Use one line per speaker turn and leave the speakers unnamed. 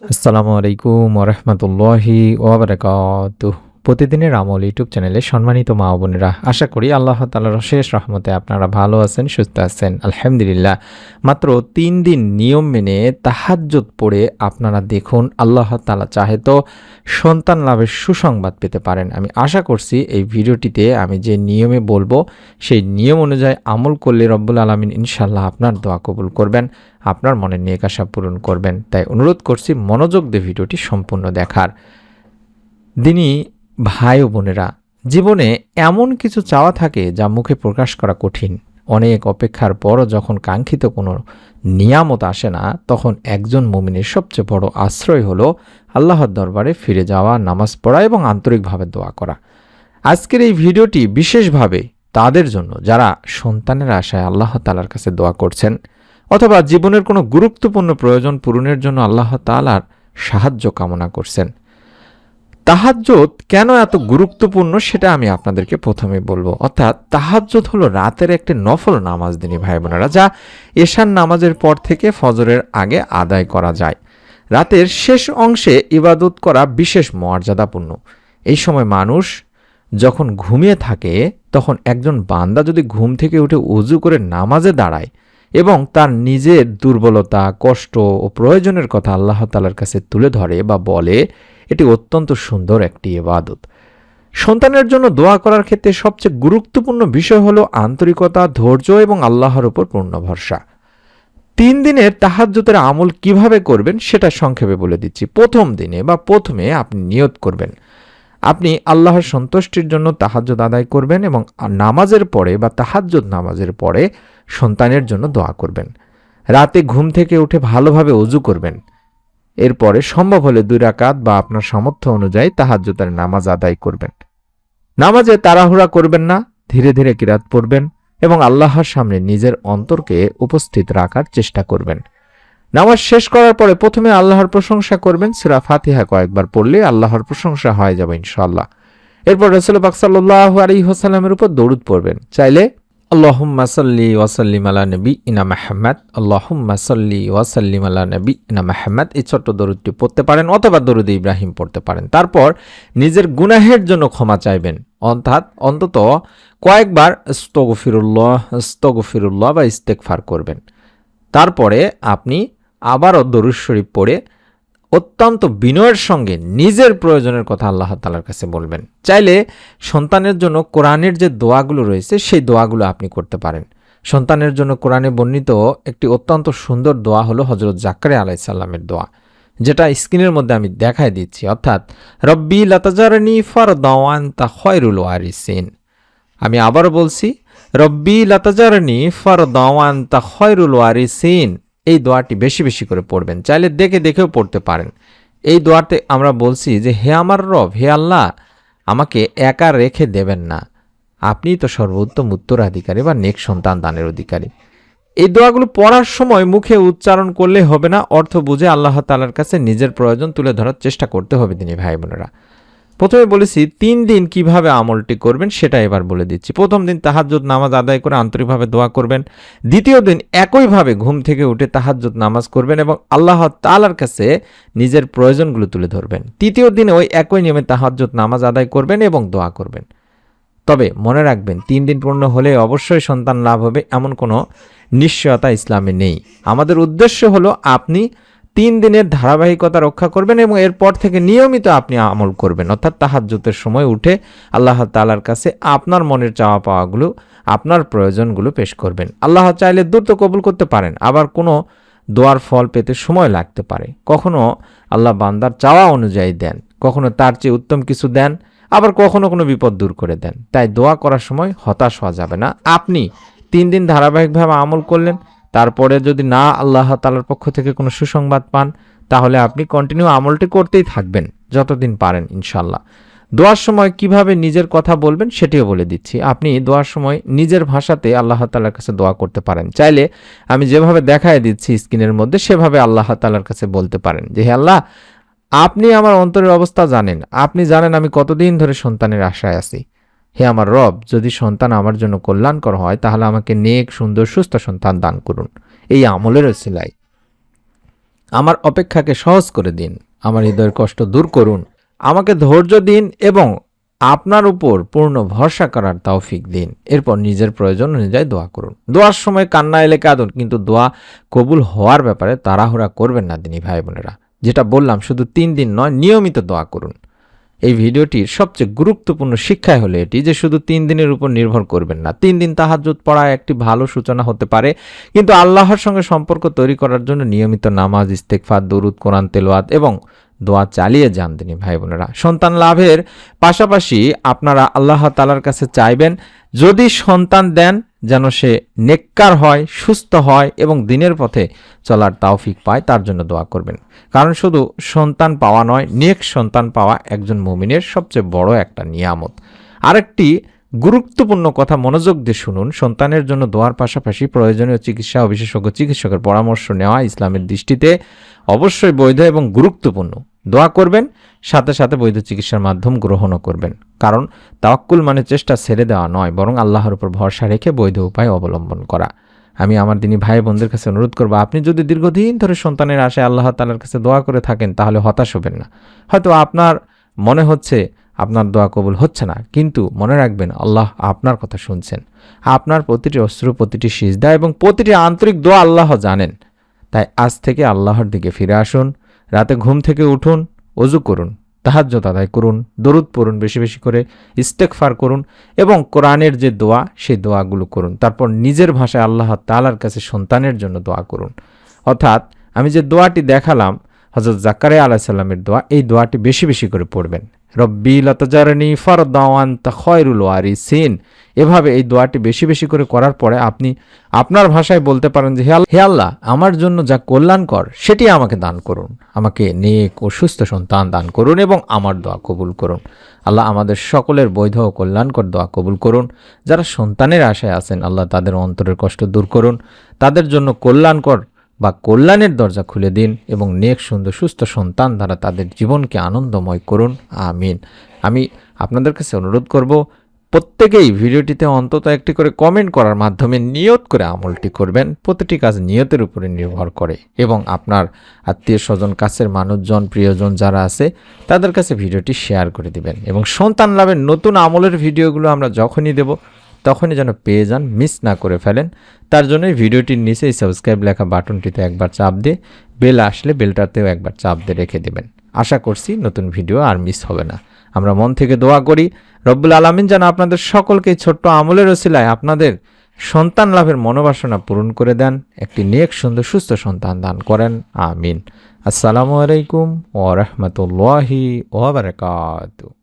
আসসালামু আলাইকুম ওরহমতুল্লাহি ওবরাকাতুহ। প্রতিদিনের আমল ইউটিউব চ্যানেলে সম্মানিত মা ও বোনেরা, আশা করি আল্লাহ তাআলার অশেষ রহমতে আপনারা ভালো আছেন, সুস্থ আছেন। আলহামদুলিল্লাহ। মাত্র ৩ দিন নিয়ম মেনে তাহাজ্জুদ পড়ে আপনারা দেখুন, আল্লাহ তাআলা চাহে তো সন্তান লাভের সুসংবাদ পেতে পারেন। আমি আশা করছি এই ভিডিওটিতে আমি যে নিয়মে বলবো সেই নিয়ম অনুযায়ী আমল করলে রব্বুল আলামিন ইনশাআল্লাহ আপনার দোয়া কবুল করবেন, আপনার মনের নেক আশা পূরণ করবেন। তাই অনুরোধ করছি মনোযোগ দিয়ে ভিডিওটি সম্পূর্ণ দেখার। দিনী ভাই ও বোনেরা, জীবনে এমন কিছু চাওয়া থাকে যা মুখে প্রকাশ করা কঠিন। অনেক অপেক্ষার পরও যখন কাঙ্ক্ষিত কোনো নিয়ামত আসে না, তখন একজন মুমিনের সবচেয়ে বড় আশ্রয় হলো আল্লাহর দরবারে ফিরে যাওয়া, নামাজ পড়া এবং আন্তরিকভাবে দোয়া করা। আজকের এই ভিডিওটি বিশেষভাবে তাদের জন্য যারা সন্তানের আশায় আল্লাহ তাআলার কাছে দোয়া করছেন, অথবা জীবনের কোনো গুরুত্বপূর্ণ প্রয়োজন পূরণের জন্য আল্লাহ তাআলার সাহায্য কামনা করছেন। তাহাজ্জুদ কেন এত গুরুত্বপূর্ণ সেটা আমি আপনাদেরকে প্রথমে বলবো। অর্থাৎ তাহাজ্জুদ হলো রাতের একটি নফল নামাজ দিনী ভাই বোনেরা, যা এশার নামাজের পর থেকে ফজরের আগে আদায় করা যায়। রাতের শেষ অংশে ইবাদত করা বিশেষ মর্যাদাপূর্ণ। এই সময় মানুষ যখন ঘুমিয়ে থাকে, তখন একজন বান্দা যদি ঘুম থেকে উঠে উজু করে নামাজে দাঁড়ায় এবং তার নিজের দুর্বলতা, কষ্ট ও প্রয়োজনের কথা আল্লাহ তাআলার কাছে তুলে ধরে বা বলে, এটি অত্যন্ত সুন্দর একটি ইবাদত। সন্তানের জন্য দোয়া করার ক্ষেত্রে সবচেয়ে গুরুত্বপূর্ণ বিষয় হলো আন্তরিকতা, ধৈর্য এবং আল্লাহর উপর পূর্ণ ভরসা। ৩ দিনের তাহাজ্জুদের আমল কিভাবে করবেন সেটা সংক্ষেপে বলে দিচ্ছি। প্রথম দিনে বা প্রথমে আপনি নিয়ত করবেন, আপনি আল্লাহর সন্তুষ্টির জন্য তাহাজ্জুদ আদায় করবেন এবং নামাজের পরে বা তাহাজ্জুদ নামাজের পরে সন্তানের জন্য দোয়া করবেন। রাতে ঘুম থেকে উঠে ভালোভাবে ওযু করবেন। এরপরে সম্ভব হলে ২ রাকাত বা আপনার সামর্থ্য অনুযায়ী তাহাজ্জুদের নামাজ আদায় করবেন। নামাজে তাড়াহুড়া করবেন না, ধীরে ধীরে কিরাত পড়বেন এবং আল্লাহর সামনে নিজের অন্তরকে উপস্থিত রাখার চেষ্টা করবেন। নামাজ শেষ করার পরে প্রথমে আল্লাহর প্রশংসা করবেন। সূরা ফাতিহা কয়েকবার পড়লে আল্লাহর প্রশংসা হয়ে যাবে ইনশাআল্লাহ। এরপর রাসূল পাক সাল্লাল্লাহু আলাইহি ওয়াসাল্লামের উপর দরুদ পড়বেন। চাইলে আল্লাহুম্মা সাল্লি ওয়া সাল্লিম আলা নবিয়িনা মুহাম্মদ, আল্লাহুম্মা সাল্লি ওয়া সাল্লিম আলা নবিয়িনা মুহাম্মদ, এই ছোট্ট দরুদটি পড়তে পারেন, অথবা দরুদ ইব্রাহিম পড়তে পারেন। তারপর নিজের গুনাহের জন্য ক্ষমা চাইবেন, অর্থাৎ অন্তত কয়েকবার আস্তাগফিরুল্লাহ আস্তাগফিরুল্লাহ বা ইস্তেগফার করবেন। তারপরে আপনি আবারও দরুদ শরীফ পড়ে অত্যন্ত বিনয়ের সঙ্গে নিজের প্রয়োজনের কথা আল্লাহ তাআলার কাছে বলবেন। চাইলে সন্তানের জন্য কোরআনের যে দোয়াগুলো রয়েছে সেই দোয়াগুলো আপনি করতে পারেন। সন্তানের জন্য কোরআনে বর্ণিত একটি অত্যন্ত সুন্দর দোয়া হলো হযরত জাকারিয়া আলাইহিস সালামের দোয়া, যেটা স্ক্রিনের মধ্যে আমি দেখাই দিচ্ছি। অর্থাৎ রব্বি লা তাজারনি ফারদাও ওয়া আনতা খায়রুল ওয়ারিসিন। আমি আবারও বলছি, রব্বি লা তাজারনি ফারদাও ওয়া আনতা খায়রুল ওয়ারিসিন। এই দোয়াটি বেশি বেশি করে পড়বেন, চাইলে দেখে দেখেও পড়তে পারেন। এই দোয়াতে আমরা বলছি যে, হে আমার রব, হে আল্লাহ, আমাকে একা রেখে দেবেন না, আপনিই তো সর্বোত্তম উত্তরাধিকারী বা নেক সন্তান দানের অধিকারী। এই দোয়াগুলো পড়ার সময় মুখে উচ্চারণ করলে হবে না, অর্থ বুঝে আল্লাহ তাআলার কাছে নিজের প্রয়োজন তুলে ধরার চেষ্টা করতে হবে দিনী ভাই বোনেরা। প্রথমে বলেছি ৩ দিন কিভাবে আমলটি করবেন সেটা এবার বলে দিচ্ছি। প্রথম দিন তাহাজ্জুদ নামাজ আদায় করে আন্তরিকভাবে দোয়া করবেন। দ্বিতীয় দিন একইভাবে ঘুম থেকে উঠে তাহাজ্জুদ নামাজ করবেন এবং আল্লাহ তাআলার কাছে নিজের প্রয়োজনগুলো তুলে ধরবেন। তৃতীয় দিন ওই একই নিয়মে তাহাজ্জুদ নামাজ আদায় করবেন এবং দোয়া করবেন। তবে মনে রাখবেন, ৩ দিন পূর্ণ হলে অবশ্যই সন্তান লাভ হবে এমন কোনো নিশ্চয়তা ইসলামে নেই। আমাদের উদ্দেশ্য হলো আপনি ৩ দিনের ধারাবাহিকতা রক্ষা করবেন এবং এরপর থেকে নিয়মিত আপনি আমল করবেন। অর্থাৎ তাহাজ্জুদের সময় উঠে আল্লাহ তাআলার কাছে আপনার মনের চাওয়া পাওয়াগুলো, আপনার প্রয়োজনগুলো পেশ করবেন। আল্লাহ চাইলে দ্রুত কবুল করতে পারেন, আবার কোনো দোয়ার ফল পেতে সময় লাগতে পারে। কখনো আল্লাহ বান্দার চাওয়া অনুযায়ী দেন, কখনো তার চেয়ে উত্তম কিছু দেন, আবার কখনো কোনো বিপদ দূর করে দেন। তাই দোয়া করার সময় হতাশ হওয়া যাবে না। আপনি ৩ দিন ধারাবাহিকভাবে আমল করলেন, তারপরে যদি না আল্লাহ তাআলার পক্ষ থেকে কোনো সুসংবাদ পান, তাহলে আপনি কন্টিনিউ আমলটি করতেই থাকবেন যতদিন পারেন ইনশাআল্লাহ। দোয়ার সময় কিভাবে নিজের কথা বলবেন সেটিও বলে দিচ্ছি। আপনি দোয়ার সময় নিজের ভাষাতে আল্লাহ তাআলার কাছে দোয়া করতে পারেন। চাইলে আমি যেভাবে দেখায় দিচ্ছি স্ক্রিনের মধ্যে সেভাবে আল্লাহ তাআলার কাছে বলতে পারেন যে, হে আল্লাহ, আপনি আমার অন্তরের অবস্থা জানেন, আপনি জানেন আমি কতদিন ধরে সন্তানের আশায় আছি। হে আমার রব, যদি সন্তান আমার জন্য কল্যাণকর হয় তাহলে আমাকে নেক, সুন্দর, সুস্থ সন্তান দান করুন। এই আমলের ওসিলায় আমার অপেক্ষাকে সহজ করে দিন, আমার হৃদয়ের কষ্ট দূর করুন, আমাকে ধৈর্য দিন এবং আপনার উপর পূর্ণ ভরসা করার তৌফিক দিন। এরপর নিজের প্রয়োজন অনুযায়ী দোয়া করুন। দোয়ার সময় কান্না এলে কাঁদুন, কিন্তু দোয়া কবুল হওয়ার ব্যাপারে তাড়াহুড়া করবেন না দিনী ভাই বোনেরা। যেটা বললাম, শুধু 3 দিন নয়, নিয়মিত দোয়া করুন। এই ভিডিওটির সবচেয়ে গুরুত্বপূর্ণ শিক্ষাই হলো এটি যে শুধু 3 দিনের উপর নির্ভর করবেন না। 3 দিন তাহাজ্জুদ পড়া একটি ভালো সূচনা হতে পারে, কিন্তু আল্লাহর সঙ্গে সম্পর্ক তৈরি করার জন্য নিয়মিত নামাজ, ইস্তেগফার, দরুদ, কোরআন তেলাওয়াত এবং দোয়া চালিয়ে যান দিনী ভাই বোনেরা। সন্তান লাভের পাশাপাশি আপনারা আল্লাহ তাআলার কাছে চাইবেন, যদি সন্তান দেন যেন সে নেককার হয়, সুস্থ হয় এবং দিনের পথে চলার তৌফিক পায়, তার জন্য দোয়া করবেন। কারণ শুধু সন্তান পাওয়া নয়, নেক সন্তান পাওয়া একজন মুমিনের সবচেয়ে বড় একটা নিয়ামত। আরেকটি গুরুত্বপূর্ণ কথা মনোযোগ দিয়ে শুনুন, সন্তানের জন্য দোয়ার পাশাপাশি প্রয়োজনীয় চিকিৎসা ও বিশেষজ্ঞ চিকিৎসকের পরামর্শ নেওয়া ইসলামের দৃষ্টিতে অবশ্যই বৈধ এবং গুরুত্বপূর্ণ। দোয়া করবেন, সাথে সাথে বৈধ চিকিৎসার মাধ্যম গ্রহণও করবেন। কারণ তাওয়াক্কুল মানে চেষ্টা ছেড়ে দেওয়া নয়, বরং আল্লাহর উপর ভরসা রেখে বৈধ উপায় অবলম্বন করা। আমি আমার দিনী ভাই বোনদের কাছে অনুরোধ করব, আপনি যদি দীর্ঘদিন ধরে সন্তানের আশায় আল্লাহ তাআলার কাছে দোয়া করে থাকেন, তাহলে হতাশ হবেন না। হয়তো আপনার মনে হচ্ছে আপনার দোয়া কবুল হচ্ছে না, কিন্তু মনে রাখবেন আল্লাহ আপনার কথা শুনছেন। আপনার প্রতিটি অশ্রু, প্রতিটি সিজদা এবং প্রতিটি আন্তরিক দোয়া আল্লাহ জানেন। তাই আজ থেকে আল্লাহর দিকে ফিরে আসুন, রাতে ঘুম থেকে উঠুন, ওযু করুন, তাহাজ্জুদ আদায় করুন, দরুদ পড়ুন বেশি বেশি করে, ইস্তেগফার করুন এবং কোরআনের যে দোয়া সেই দোয়াগুলো করুন। তারপর নিজের ভাষায় আল্লাহ তাআলার কাছে সন্তানের জন্য দোয়া করুন। অর্থাৎ আমি যে দোয়াটি দেখালাম হযরত জাকারিয়া আলাইহিস সালামের দোয়া, এই দোয়াটি বেশি বেশি করে পড়বেন। রব্বি লা তাজারনি ফারদাও আনতা খায়রুল ওয়ারিসিন। এভাবে এই দোয়াটি বেশি বেশি করে করার পরে আপনি আপনার ভাষায় বলতে পারেন যে হে আল্লাহ, আমার জন্য যা কল্যাণকর সেটি আমাকে দান করুন, আমাকে নেক ও সুস্থ সন্তান দান করুন এবং আমার দোয়া কবুল করুন। আল্লাহ আমাদের সকলের বৈধ ও কল্যাণকর দোয়া কবুল করুন। যারা সন্তানের আশায় আছেন, আল্লাহ তাদের অন্তরের কষ্ট দূর করুন, তাদের জন্য কল্যাণকর বা কল্যাণের দরজা খুলে দিন এবং নেক সুন্দর সুস্থ সন্তান দ্বারা তাদের জীবনকে আনন্দময় করুন। আমিন। আমি আপনাদের কাছে অনুরোধ করব, প্রত্যেকেই ভিডিওটিতে অন্তত একটি করে কমেন্ট করার মাধ্যমে নিয়ত করে আমলটি করবেন। প্রতিটি কাজ নিয়তের উপরে নির্ভর করে এবং আপনার আত্মীয় স্বজন, কাছের মানুষজন, প্রিয়জন যারা আছে তাদের কাছে ভিডিওটি শেয়ার করে দিবেন এবং সন্তান লাভের নতুন আমলের ভিডিওগুলো আমরা যখনই দেব তখনই যেন পেয়ে যান, মিস না করে ফেলেন। তার জন্যই ভিডিওটির নিচে এই সাবস্ক্রাইব লেখা বাটনটিতে একবার চাপ দিয়ে, বেল আসলে বেলটাতেও একবার চাপ দিয়ে রেখে দেবেন। আশা করছি নতুন ভিডিও আর মিস হবে না। আমরা মন থেকে দোয়া করি রব্বুল আলামিন যেন আপনাদের সকলকে ছোট্ট আমলের ওসিলায় আপনাদের সন্তান লাভের মনোবাসনা পূরণ করে দেন, একটি নেক সুন্দর সুস্থ সন্তান দান করেন। আমিন। আসসালামু আলাইকুম ওয়া রাহমাতুল্লাহি ওয়া বারাকাতুহু।